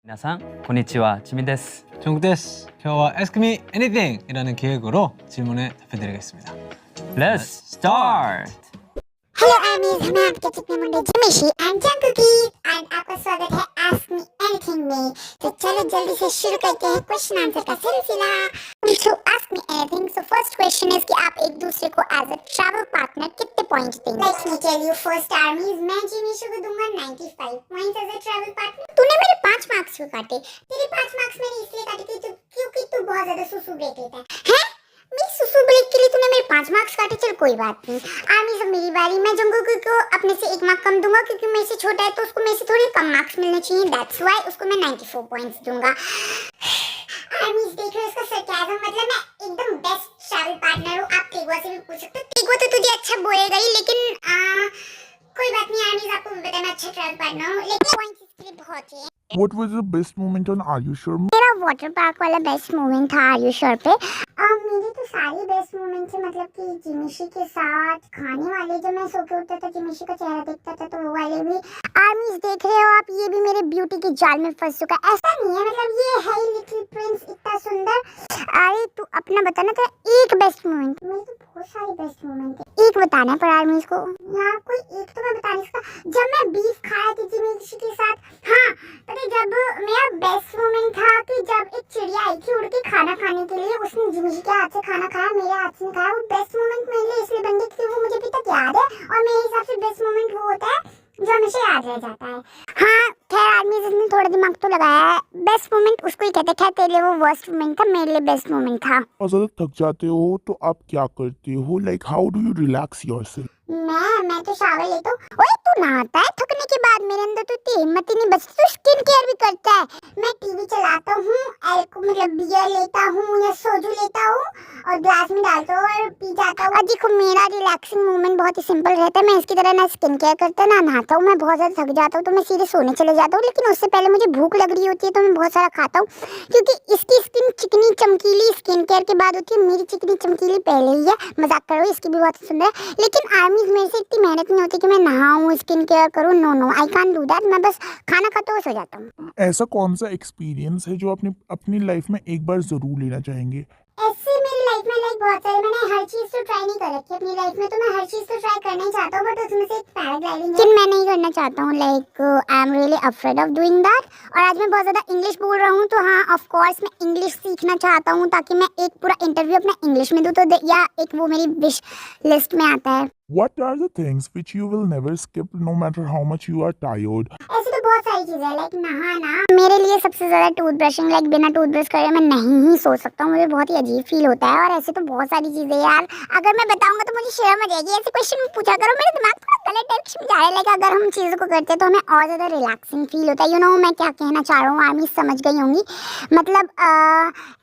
皆さんこんにちは지민です。정국です. 今日は Ask Me Anything 이라는 기획으로 질문에 답해드리겠습니다. Let's start. Hello आर्मीज, हमें आपके कितने मुंडे जिमिशी एंड जंकुकी एंड आपका स्वागत है आस्क मी एनीथिंग में। तो चलो जल्दी से शुरू करते हैं क्वेश्चन आंसर का सिलसिला। So ask me anything. So first question is कि आप एक दूसरे को एज अ ट्रैवल पार्टनर कितने पॉइंट्स देंगे? Let me tell you first armies, मैं जिमिशी को दूंगा 95 points as a travel partner. तूने मेरे 5 मार्क्स क्यों काटे? तेरे 5 मार्क्स मैंने इसलिए काटे क्योंकि तू बहुत ज्यादा सुसु ब्रेक लेता है। मेरी सुसु ब्रेक के लिए तूने मेरे 5 मार्क्स काटे, चल कोई बात नहीं। आर्मी सब मेरी बारी। मैं जंगकुक को अपने से 1 मार्क कम दूंगा क्योंकि मेरे से छोटा है, तो उसको मेरे से थोड़े कम मार्क्स मिलने चाहिए। दैट्स व्हाई उसको मैं 94 पॉइंट्स दूंगा। आर्मी देख रहे हो इसका सरकाज़म, मतलब मैं एकदम बेस्ट ट्रैवल पार्टनर हूं। आप तेगवा से भी पूछ सकते हो, तेगवा तो तुझे अच्छा बोलेगा ही, लेकिन कोई बात नहीं आर्मी, आपको भी पता है मैं अच्छा ट्रैवल पार्टनर हूं, लेकिन पॉइंट्स इसके लिए बहुत है। What was the best moment on Are You Sure? मेरा वाटर पार्क वाला बेस्ट मोमेंट था आर यू श्योर पे। मेरी तो सारी बेस्ट मोमेंट थे, मतलब कि जिमिशी के साथ खाने वाले, जब मैं सो के उठता था जिमिशी का चेहरा दिखता था, तो वो वाले भी। आर्मीज देख रहे हो आप, ये भी मेरे ब्यूटी की जाल में फंस चुका है। ऐसा नहीं है, मतलब ये है ही लिटिल प्रिंस, इतना सुंदर। अरे तू अपना बताना था एक बेस्ट मोमेंट। मेरी तो बहुत सारी बेस्ट मोमेंट है, एक बताना पर आर्मीज को यार, कोई एक तो मैं बता नहीं सकता। जब मैं बीफ खाया थी जिमिशी के साथ, हाँ पता, जब मेरा बेस्ट मोमेंट था कि जब एक चिड़िया आई थी उड़ के खाना खाने के लिए, उसने जिमिशी के हाथ से खाना खाया, मेरे हाथ से नहीं खाया। वो बेस्ट मोमेंट मेरे लिए इसलिए बन गया क्योंकि वो मुझे अभी तक याद है, और मेरे हिसाब से बेस्ट मोमेंट वो होता है जो हमेशा याद रह जाता है। हाँ खैर आदमी जिसने थोड़ा दिमाग तो लगाया है, बेस्ट मोमेंट उसको ही कहते हैं। खैर तेरे लिए वो वर्स्ट मोमेंट था, मेरे लिए बेस्ट मोमेंट था। और ज़्यादा थक जाते हो तो आप क्या करते हो? Like how do you relax yourself? मैं तो शावर लेता हूँ। ओए तू नहाता है थकने के बाद? मेरे अंदर तो इतनी हिम्मत ही नहीं बचती। तू स्किन केयर भी करता है। मैं टीवी चलाता हूँ, मतलब बियर लेता हूँ या सोजू लेता हूँ और ग्लास में डालता हूँ और पी जाता हूँ। देखो मेरा रिलैक्सिंग मूवमेंट बहुत ही सिंपल रहता है। मैं इसकी तरह ना स्किन केयर करता ना नहाता हूँ। मैं बहुत ज़्यादा थक जाता हूँ तो मैं सीधे सोने चले जाता हूँ, लेकिन उससे पहले मुझे भूख लग रही होती है तो मैं बहुत सारा खाता हूँ, क्योंकि इसकी स्किन चिकनी चमकीली स्किन केयर के बाद होती है, मेरी चिकनी चमकीली पहले ही है। मजाक करो, इसकी भी बहुत सुंदर है, लेकिन आर्मी मेरे से इतनी मेहनत नहीं होती कि मैं नहाऊं स्किन केयर करूं। No I can't do that. मैं बस खाना खाता हूँ सो जाता हूँ। ऐसा कौन सा एक्सपीरियंस है जो आपने अपनी लाइफ में एक बार जरूर लेना चाहेंगे? ऐसे मेरी लाइफ में बहुत सारे, मैंने हर चीज तो ट्राई नहीं कर रखी अपनी लाइफ में, तो मैं हर चीज तो ट्राई करना ही चाहता हूँ, बट उसमें से एक पैराग्लाइडिंग है मैं नहीं करना चाहता हूँ। Like I am really afraid of doing that. और आज मैं बहुत ज्यादा इंग्लिश बोल रहा हूँ, तो हाँ ऑफ कोर्स मैं इंग्लिश सीखना चाहता हूँ ताकि मैं एक पूरा इंटरव्यू अपना इंग्लिश में दूँ, तो या एक वो मेरी विश लिस्ट में आता है। What are the things which you will never skip no matter how much you are tired? ऐसे तो बहुत सारी चीजें हैं, लाइक नहाना मेरे लिए सबसे ज्यादा, टूथ ब्रशिंग, लाइक बिना टूथ ब्रश करे मैं नहीं ही सो सकता हूँ, मुझे बहुत ही अजीब फील होता है। और ऐसे तो बहुत सारी चीजें यार, अगर मैं बताऊंगा तो मुझे शर्म आ जाएगी। ऐसे क्वेश्चन पूछा करो, मेरा दिमाग थोड़ा गलत डायरेक्शन में जा रहा है। लाइक अगर हम चीजों को करते हैं तो हमें और ज्यादा रिलैक्सिंग फील होता है। यू नो मैं क्या कहना चाह रहा हूँ, आर्मी समझ गई होंगी। मतलब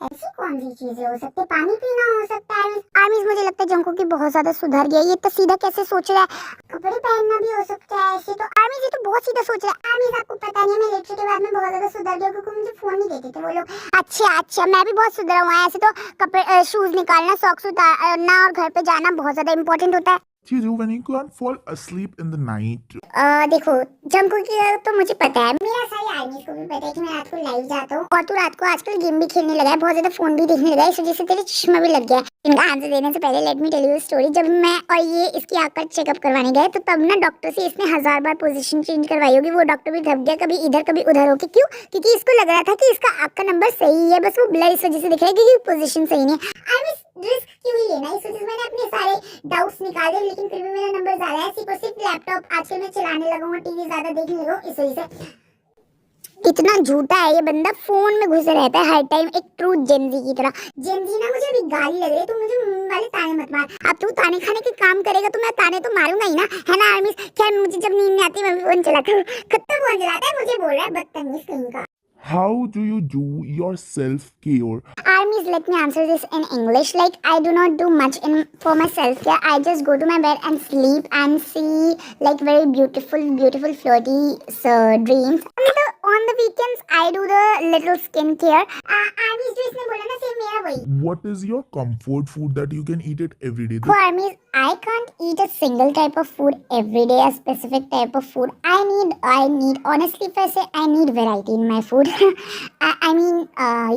ऐसी कौन सी चीजें हो सकती है? पानी पीना हो सकता है। आर्मी मुझे लगता है जंको की बहुत ज्यादा सुधर गया, ये तो सीधा कैसे सोच रहा है। कपड़े पहनना भी हो सकता है। ऐसे तो आर्मी जी तो बहुत सीधा सोच रहा है। आर्मी आपको पता नहीं, मैं लेक्चर के बाद में बहुत ज्यादा सुधर गया क्योंकि मुझे फोन नहीं देते थे वो लोग। अच्छा मैं भी बहुत सुधरा हुआ है। ऐसे तो कपड़े शूज निकालना, सॉक्स उतारना और घर पे जाना बहुत ज्यादा इंपॉर्टेंट होता है। What you do when you can't fall asleep in the night? देखो जंको की तो मुझे पता है, मेरा सारी आर्मी को भी पता है कि मैं रात को लाइव जाता हूँ, और तू रात को आजकल गेम भी खेलने लगा है, बहुत ज्यादा फोन भी देखने लगा है, इस वजह से तेरे चश्मा भी लग गया है। इनका आंसर देने से पहले let me tell you story. जब मैं और ये इसकी आँख का चेकअप करवाने गए तो तब ना डॉक्टर से इसने 1000 बार पोजीशन चेंज करवाई होगी। वो डॉक्टर भी दब गया, कभी इधर कभी उधर होके। क्यों? क्योंकि इसको लग रहा था कि इसका आँख का नंबर सही है, बस वो ब्लर इस वजह से दिख रहा है क्योंकि पोजीशन सही नहीं है। रिस्क क्यों ही लेना, इस वजह से मैंने अपने सारे डाउट्स निकाले, लेकिन फिर भी मेरा नंबर ज्यादा है। सिर्फ लैपटॉप आजकल मैं चलाने लगा हूँ, टीवी ज्यादा देखने लगा हूँ, इस वजह से। इतना झूठा है ये बंदा, फोन में घुसे रहता है हर टाइम, एक ट्रू जेनजी की तरह। जेनजी ना मुझे अभी गाली लग रही है, तो मुझे मुंह वाले ताने मत मार। अब तू ताने खाने के काम करेगा तो मैं ताने तो मारूंगा ही ना, है ना आर्मी? खैर मुझे जब नींद नहीं आती मैं भी फोन चलाता हूँ। खत्ता फोन चलाता है, मुझे बोल रहा है बदतमीज कहीं का। How do you do your self-care? Armies, let me answer this in English. Like I do not do much for my self-care. I just go to my bed and sleep and see like very beautiful flirty dreams. And on the weekends I do the little skincare. Armies जो इसने बोला ना same मेरा वही. What is your comfort food that you can eat it every day? For Armies, I can't eat a single type of food every day, a specific type of food. I need honestly if I say I need variety in my food. I mean,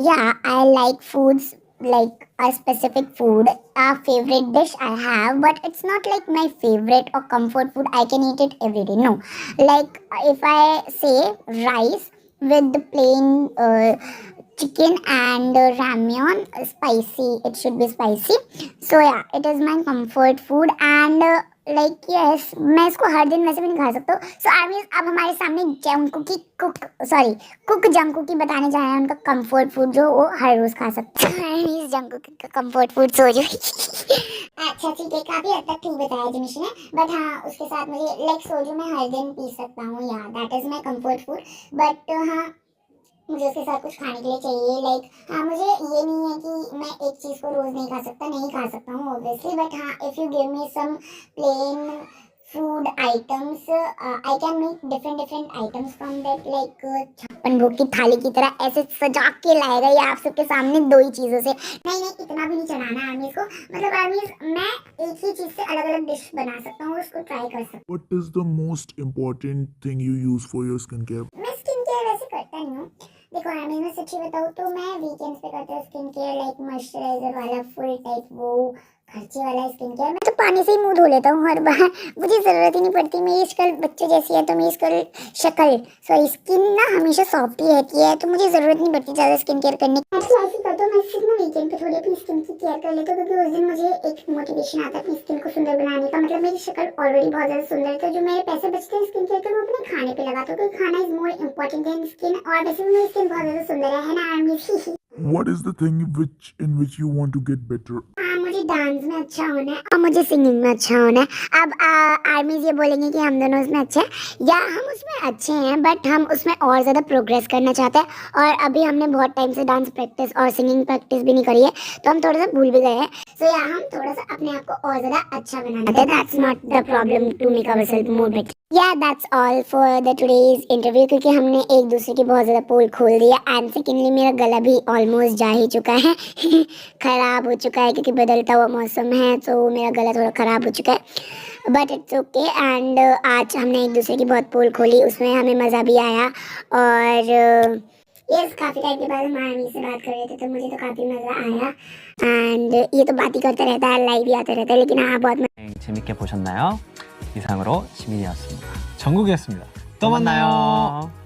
yeah, I like foods like a specific food, a favorite dish I have, but it's not like my favorite or comfort food. I can eat it every day. No, like if I say rice with the plain chicken and ramyeon, spicy. It should be spicy. So yeah, it is my comfort food and like yes, मैं इसको हर दिन वैसे भी नहीं खा सकता हूँ. So आर्मीज अब हमारे सामने जंगकुकी कुक जंगकुकी बताने जा रहे हैं उनका कंफर्ट फूड जो वो हर रोज खा सकते हैं. आर्मीज जंगकुकी का कंफर्ट फूड सोजो. अच्छा ठीक है, काफी हद तक ठीक बताया जिमिश ने, बट हाँ उसके साथ मुझे लाइक सोजो मैं हर दिन पी सकता हूँ. या that is my comfort food. But हाँ मुझे उसके साथ कुछ खाने के लिए चाहिए. लाइक हाँ मुझे ये नहीं है कि मैं एक चीज़ को रोज़ नहीं खा सकता हूँ ऑब्वियसली. बट हाँ if you give me some plain food items I can make different items from that. Like छप्पन भोग की थाली की तरह ऐसे सजा के लाएगा ये आप सबके सामने दो ही चीज़ों से. नहीं इतना भी नहीं चढ़ाना आर्मीज को. मतलब आर्मीज मैं एक ही चीज़ से अलग अलग डिश बना सकता हूँ, उसको ट्राई कर सकता हूँ. What is the most important thing you use for your skincare? मैं स्किन केयर वैसे करता नहीं हूँ. देखो आर्मी में सच्ची बताऊँ तो मैं वीकेंड्स पे करता हूँ स्किन केयर. लाइक मॉइस्चराइजर वाला फुल टाइप वो खर्चे वाला स्किन केयर. मैं तो पानी से ही मुंह धो लेता हूँ हर बार. मुझे ज़रूरत ही नहीं पड़ती. मेरी शक्ल बच्चे जैसी है तो मेरी शक्ल स्किन ना हमेशा सॉफ्ट ही रहती है, तो मुझे ज़रूरत नहीं पड़ती ज़्यादा स्किन केयर करने की. ऐसे करता हूँ मैं सिर्फ ना वीकेंड पे थोड़ी अपनी स्किन की केयर कर लेता हूँ, क्योंकि उस दिन मुझे एक मोटिवेशन आता है अपनी स्किन को सुंदर बनाने का. मतलब मेरी शक्ल ऑलरेडी बहुत ज़्यादा सुंदर है, तो जो मेरे पैसे बचते हैं स्किन केयर के वो अपने खाने पे लगाता हूँ, क्योंकि खाना is more important then skin. और वैसे भी मेरी स्किन बहुत ज़्यादा सुंदर है ना army. What is the thing in which you want to get better? मुझे डांस में अच्छा होना है और मुझे सिंगिंग में अच्छा होना है. अब आर्मीज ये बोलेंगे कि हम दोनों उसमें अच्छे हैं, या हम उसमें अच्छे हैं बट हम उसमें और ज़्यादा प्रोग्रेस करना चाहते हैं. और अभी हमने बहुत टाइम से डांस प्रैक्टिस और सिंगिंग प्रैक्टिस भी नहीं करी है, तो हम थोड़ा सा भूल भी गए हैं. सो या हम थोड़ा सा अपने आप को और ज़्यादा अच्छा बनाना चाहते हैं. That's not the problem to make ourself more better. या that's all for the today's interview, क्योंकि हमने एक दूसरे की बहुत ज़्यादा पोल खोल दिया. एंड सेकेंडली मेरा गला भी ऑलमोस्ट जा ही चुका है. ख़राब हो चुका है क्योंकि बदलता हुआ मौसम है, तो मेरा गला थोड़ा ख़राब हो चुका है. But it's okay. एंड आज हमने एक दूसरे की बहुत पोल खोली, उसमें हमें मज़ा भी आया. और यस काफ़ी टाइम के बाद हम आर्मी से बात कर रहे थे, तो मुझे तो काफ़ी मज़ा आया. एंड ये तो बात ही करता रहता है, लाइव ही आता रहता है, लेकिन हाँ बहुत 재밌게 보셨나요? 이상으로 시민이었습니다. 정국이었습니다. 또 만나요.